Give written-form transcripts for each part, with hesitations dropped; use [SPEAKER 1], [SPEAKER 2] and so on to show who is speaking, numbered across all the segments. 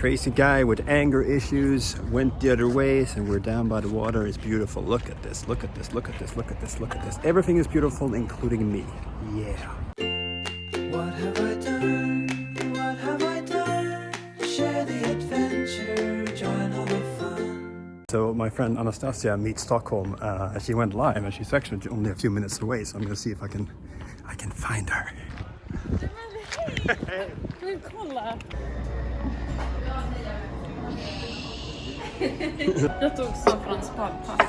[SPEAKER 1] crazy guy with anger issues went the other ways, and we're down by the water. It's beautiful. Look at this, look at this, look at this, look at this, look at this. Everything is beautiful, including me. Yeah.
[SPEAKER 2] What have I done? What have I done? Share the adventure, join all the fun.
[SPEAKER 1] So my friend Anastasia meets Stockholm. She went live, and she's actually only a few minutes away. So I'm gonna see if I can find her.
[SPEAKER 3] Men kolla! Jag tog Safrans badpass.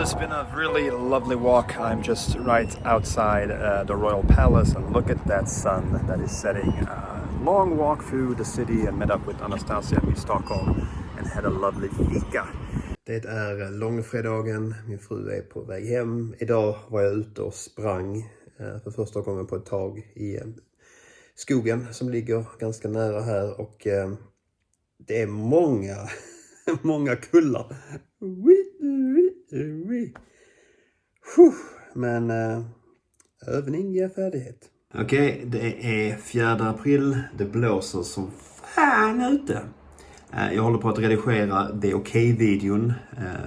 [SPEAKER 1] It's been a really lovely walk. I'm just right outside the Royal Palace, and look at that sun that is setting. Long walk through the city and met up with Anastasia in Stockholm and had a lovely fika. Det är långfredagen, min fru är på väg hem. Idag var jag ute och sprang för första gången på ett tag i skogen som ligger ganska nära här, och det är många kullar. Men övning ger färdighet. Okej, det är 4 april. Det blåser som fan ute. Jag håller på att redigera The OK-videon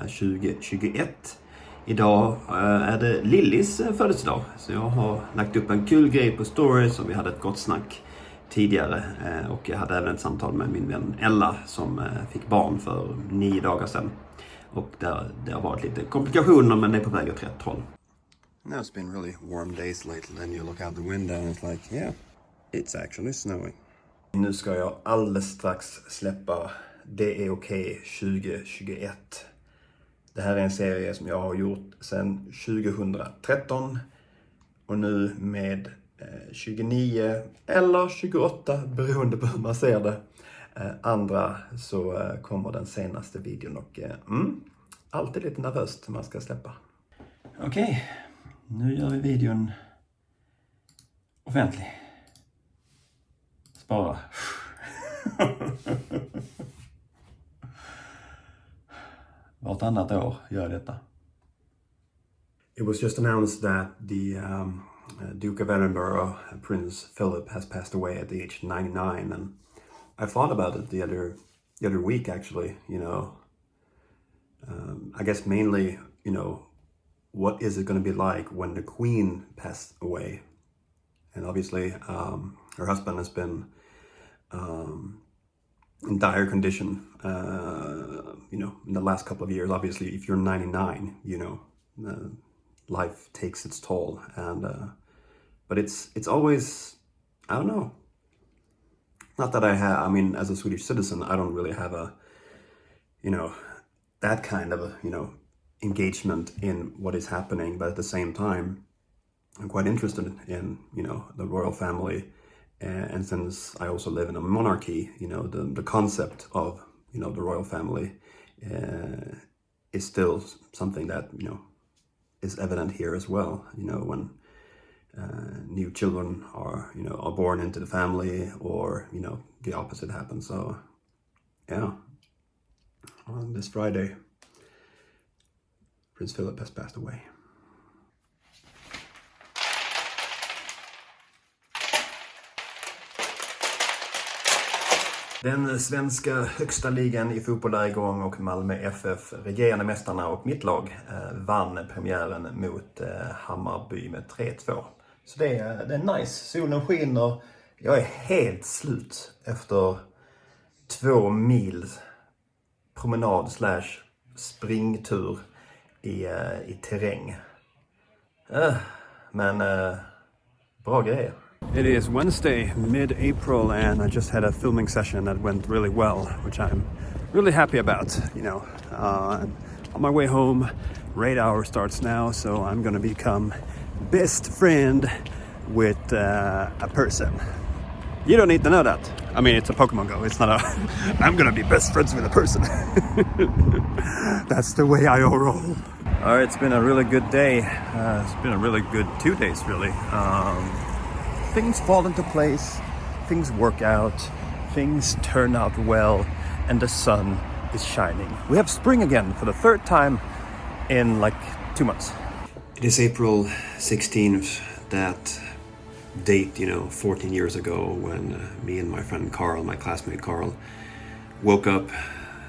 [SPEAKER 1] 2021. Idag är det Lillis födelsedag. Så jag har lagt upp en kul grej på story som vi hade ett gott snack tidigare. Och jag hade även ett samtal med min vän Ella som fick barn för 9 dagar sedan. Och det har varit lite komplikationer, men det är på väg åt rätt håll. Now it's been really warm days lately, and you look out the window and it's like, yeah, it's actually snowing. Nu ska jag alldeles strax släppa Det är okej 2021. Det här är en serie som jag har gjort sedan 2013. Och nu med 29 eller 28, beroende på hur man ser det, andra, så kommer den senaste videon. Och alltid lite nervöst när man ska släppa. Okej, nu gör vi videon offentlig. Spara. Vartannat år gör jag detta. It was just announced that the Duke of Edinburgh, Prince Philip, has passed away at the age of 99, and I thought about it the other week, actually. You know, I guess mainly, you know, what is it going to be like when the Queen passed away? And obviously, her husband has been in dire condition, you know, in the last couple of years. Obviously, if you're 99, you know, life takes its toll, and but it's always, I don't know. Not that I mean, as a Swedish citizen, I don't really have a, you know, that kind of, you know, engagement in what is happening, but at the same time, I'm quite interested in, you know, the royal family, and since I also live in a monarchy, you know, the concept of, you know, the royal family is still something that, you know, is evident here as well. You know, when new children are, you know, are born into the family, or, you know, the opposite happens. So yeah, on this Friday, Prince Philip has passed away. Den svenska högsta ligan i fotboll är igång, och Malmö FF, regerande mästarna och mitt lag, vann premiären mot Hammarby med 3-2. Så det är nice. Solen skiner. Jag är helt slut efter 2 mil promenad / springtur i terräng. Men bra grejer. It is Wednesday, mid-April, and I just had a filming session that went really well, which I'm really happy about, you know. On my way home, raid hour starts now, so I'm gonna become best friend with a person. You don't need to know that. I mean, it's a Pokemon Go. It's not a I'm gonna be best friends with a person. That's the way I roll. All right, it's been a really good day. It's been a really good 2 days, really. Things fall into place, things work out, things turn out well, and the sun is shining. We have spring again for the third time in like 2 months. It is April 16th, that date, 14 years ago, when me and my friend Carl, my classmate Carl, woke up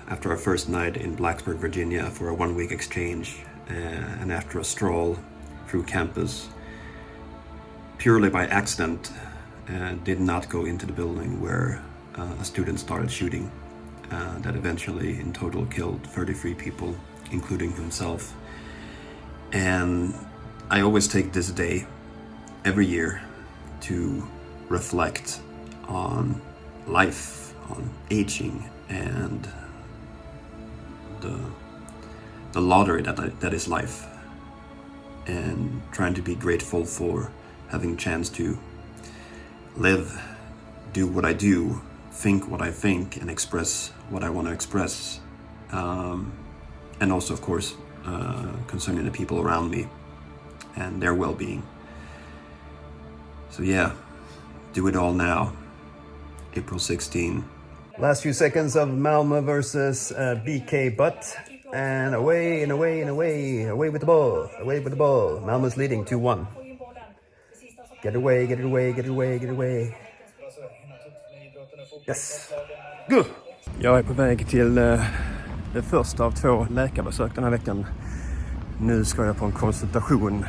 [SPEAKER 1] after our first night in Blacksburg, Virginia for a 1-week exchange, and after a stroll through campus, purely by accident, did not go into the building where a student started shooting, that eventually in total killed 33 people, including himself. And I always take this day every year to reflect on life, on aging, and the lottery that is life, and trying to be grateful for having a chance to live, do what I do, think what I think, and express what I want to express, and also of course concerning the people around me and their well-being. So yeah, do it all now. April 16. Last few seconds of Malmö versus BK Butt, and away and away and away with the ball, Malmö's leading 2-1. Get it away, get it away, get it away, get it away. Yes. Good. Jag är på väg till det första av 2 läkarbesök den här veckan. Nu ska jag på en konsultation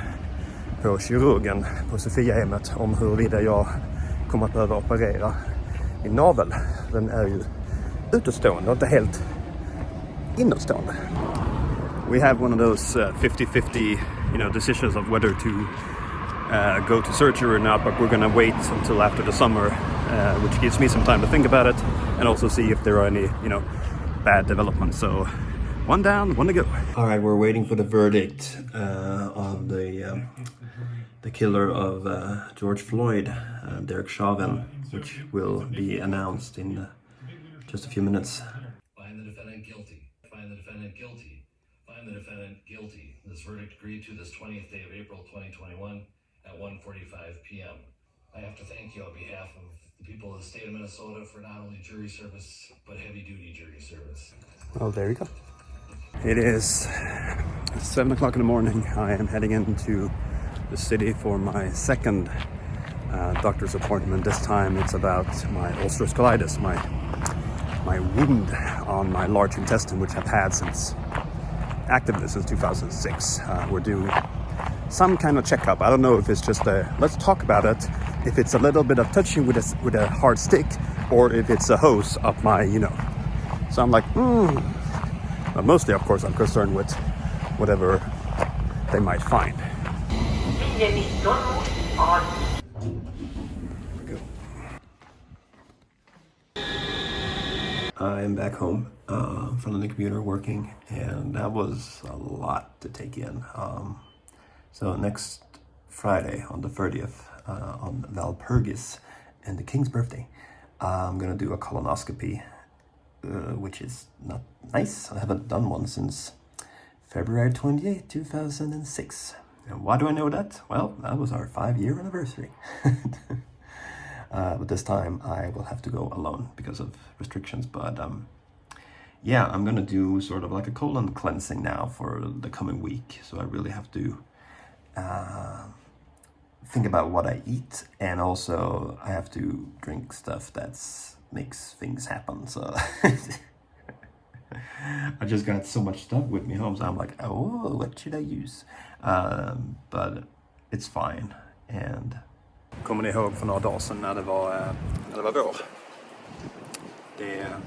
[SPEAKER 1] på kirurgen på Sofiahemmet om huruvida jag kommer att behöva operera min navel. Den är ju utåtstående och inte helt inåtstående. We have one of those 50-50, decisions of whether to go to surgery or not, but we're going to wait until after the summer, which gives me some time to think about it and also see if there are any, bad developments. So 1 down, 1 to go. All right, we're waiting for the verdict of the killer of George Floyd, Derek Chauvin, which will be announced in just a few minutes.
[SPEAKER 4] Find the defendant guilty. Find the defendant guilty. Find the defendant guilty. This verdict agreed to this 20th day of April 2021 at 1:45 p.m. I have to thank you on behalf of the people of the state of Minnesota for not only jury service, but heavy-duty jury service.
[SPEAKER 1] Well, there you go. It is 7 o'clock in the morning. I am heading into the city for my second doctor's appointment. This time it's about my ulcerative colitis, my wound on my large intestine, which I've had actively since 2006. We're doing some kind of checkup. I don't know if it's just let's talk about it, if it's a little bit of touching with a hard stick, or if it's a hose up my, So I'm like, But mostly, of course, I'm concerned with whatever they might find. I am back home in front of the computer working, and that was a lot to take in. So next Friday on the 30th, on Valpurgis and the King's birthday, I'm gonna do a colonoscopy, which is not nice. I haven't done one since February 28, 2006. And why do I know that? Well, that was our 5-year anniversary. But this time I will have to go alone because of restrictions. But yeah, I'm gonna do sort of like a colon cleansing now for the coming week. So I really have to think about what I eat, and also I have to drink stuff that's makes things happen. So I just got so much stuff with me home, so I'm like, oh, what should I use? But it's fine. And kommer ni ihåg för några dagar sedan när det var vår? Det är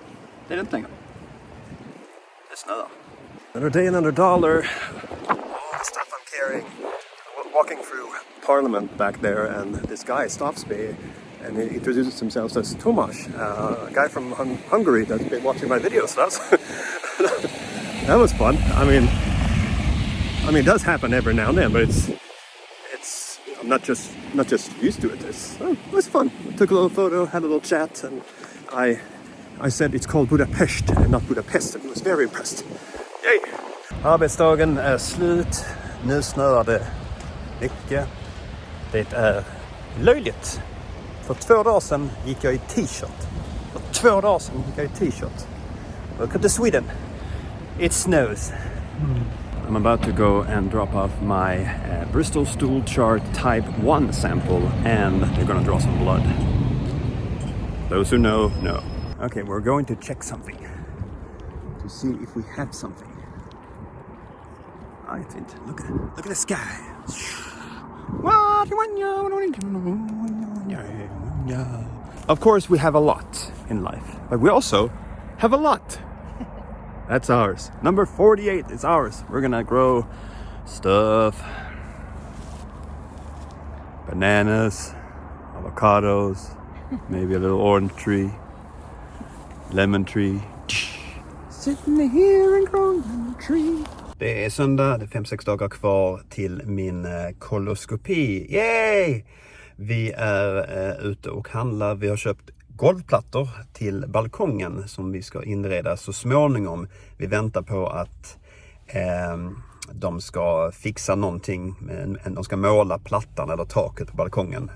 [SPEAKER 1] det inte längre. Det snöar. Another day, another dollar. All the stuff I'm carrying. Walking through Parliament back there, and this guy stops me and he introduces himself as Tomas, a guy from Hungary that's been watching my videos. That was fun. I mean, it does happen every now and then, but it's I'm not just used to it. It was fun. I took a little photo, had a little chat, and I said it's called Budapest and not Budapest, and he was very impressed. Yay! Arbetsdagen är slut. Nu snöar det mycket. Det är löjligt. För 2 dagar sedan gick jag i t-shirt. Welcome to Sweden. It snows. I'm about to go and drop off my Bristol stool chart type 1 sample, and they're gonna draw some blood. Those who know, know. Okay, we're going to check something to see if we have something. I think. Look at the sky. Of course, we have a lot in life, but we also have a lot. That's ours. Number 48 is ours. We're gonna grow stuff. Bananas, avocados, maybe a little orange tree, lemon tree. Sitting here and growing lemon tree. Det är söndag, det är 5-6 dagar kvar till min koloskopi. Yay! Vi är ute och handlar. Vi har köpt golvplattor till balkongen som vi ska inreda så småningom. Vi väntar på att de ska fixa någonting. De ska måla plattan eller taket på balkongen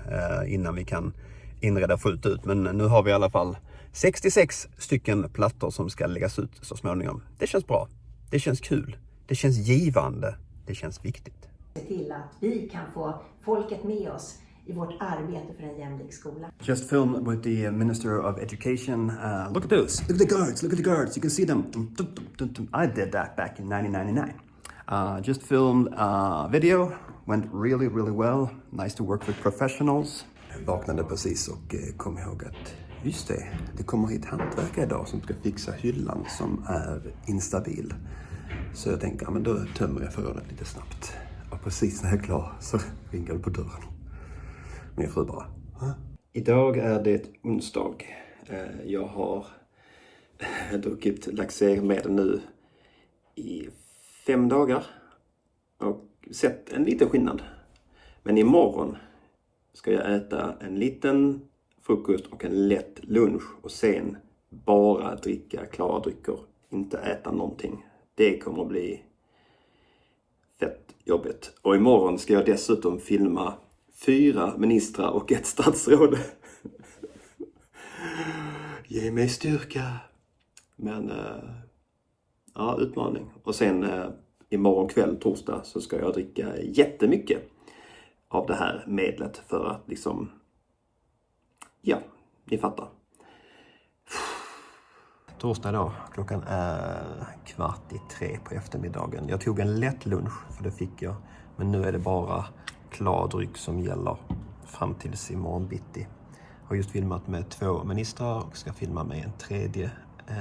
[SPEAKER 1] innan vi kan inreda och få ut. Men nu har vi i alla fall 66 stycken plattor som ska läggas ut så småningom. Det känns bra. Det känns kul. Det känns givande. Det känns viktigt.
[SPEAKER 5] Se till att vi kan få folket med oss i vårt arbete för en jämlik skola.
[SPEAKER 1] Just filmed with the Minister of Education. Look at those. Look at the guards. Look at the guards. You can see them. I did that back in 1999. Just filmed a video. Went really, really well. Nice to work with professionals. Jag vaknade precis och kom ihåg att just det kommer hit hantverkare idag som ska fixa hyllan som är instabil. Så jag tänker, men då tömmer jag förrådet lite snabbt. Och precis när jag är klar så ringer det på dörren. Min fru bara. Idag är det onsdag. Jag har druckit laxermedel nu i 5 dagar. Och sett en liten skillnad. Men imorgon ska jag äta en liten frukost och en lätt lunch. Och sen bara dricka klara drycker. Inte äta någonting. Det kommer att bli fett jobbigt. Och imorgon ska jag dessutom filma 4 ministrar och 1 statsråd. Ge mig styrka. Men ja, utmaning. Och sen imorgon kväll, torsdag, så ska jag dricka jättemycket av det här medlet för att liksom, ja, ni fattar. Torsdag då, klockan är 14:45 på eftermiddagen. Jag tog en lätt lunch, för det fick jag. Men nu är det bara klar dryck som gäller fram tills imorgon bitti. Jag har just filmat med 2 ministrar och ska filma med en tredje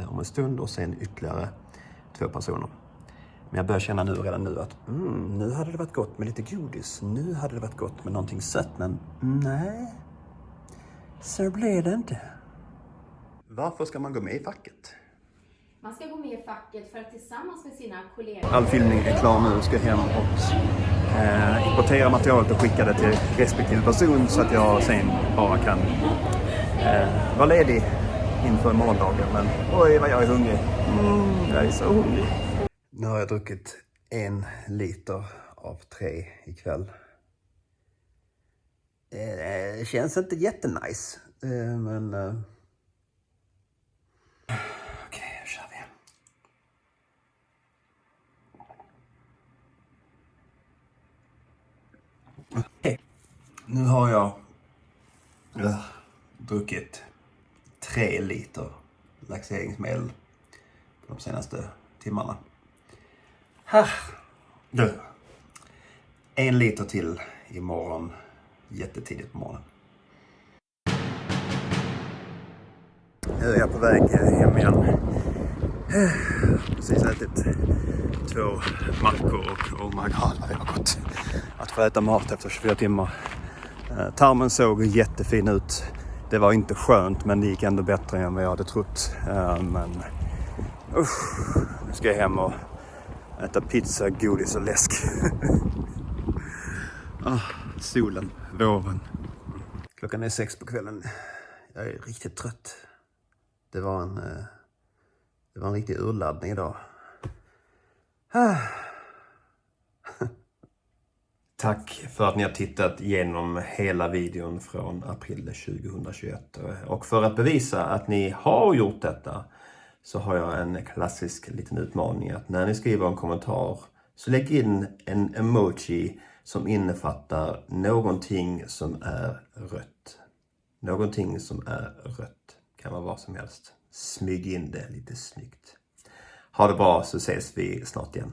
[SPEAKER 1] om en stund. Och sen ytterligare 2 personer. Men jag börjar känna redan nu att nu hade det varit gott med lite godis. Nu hade det varit gott med någonting sött. Men nej, så blev det inte. Varför ska man gå med i facket?
[SPEAKER 6] Man ska gå med i facket för att tillsammans med sina kollegor...
[SPEAKER 1] All filmning är klar nu. Ska hem och importera materialet och skicka det till respektive person så att jag sen bara kan vara ledig inför morgondagen. Men oj vad jag är hungrig. Jag är så hungrig. Nu har jag druckit 1 liter av 3 ikväll. Det känns inte jättenice. Men... Okej, nu kör vi. Okej. Nu har jag druckit 3 liter laxeringsmedel de senaste timmarna. Du. 1 liter till imorgon. Jättetidigt på morgonen. Nu är jag på väg hem igen. Precis ätit 2 mackor och oh my god vad det var gott att få äta mat efter 24 timmar. Tarmen såg jättefin ut. Det var inte skönt, men det gick ändå bättre än vad jag hade trott. Men nu ska jag hem och äta pizza, godis och läsk. Solen, våren. Klockan är 6 på kvällen. Jag är riktigt trött. Det var en riktig urladdning idag. Tack för att ni har tittat igenom hela videon från april 2021. Och för att bevisa att ni har gjort detta så har jag en klassisk liten utmaning att när ni skriver en kommentar så lägg in en emoji som innefattar någonting som är rött. Någonting som är rött. Kan vara vad som helst. Smyg in det lite snyggt. Ha det bra så ses vi snart igen.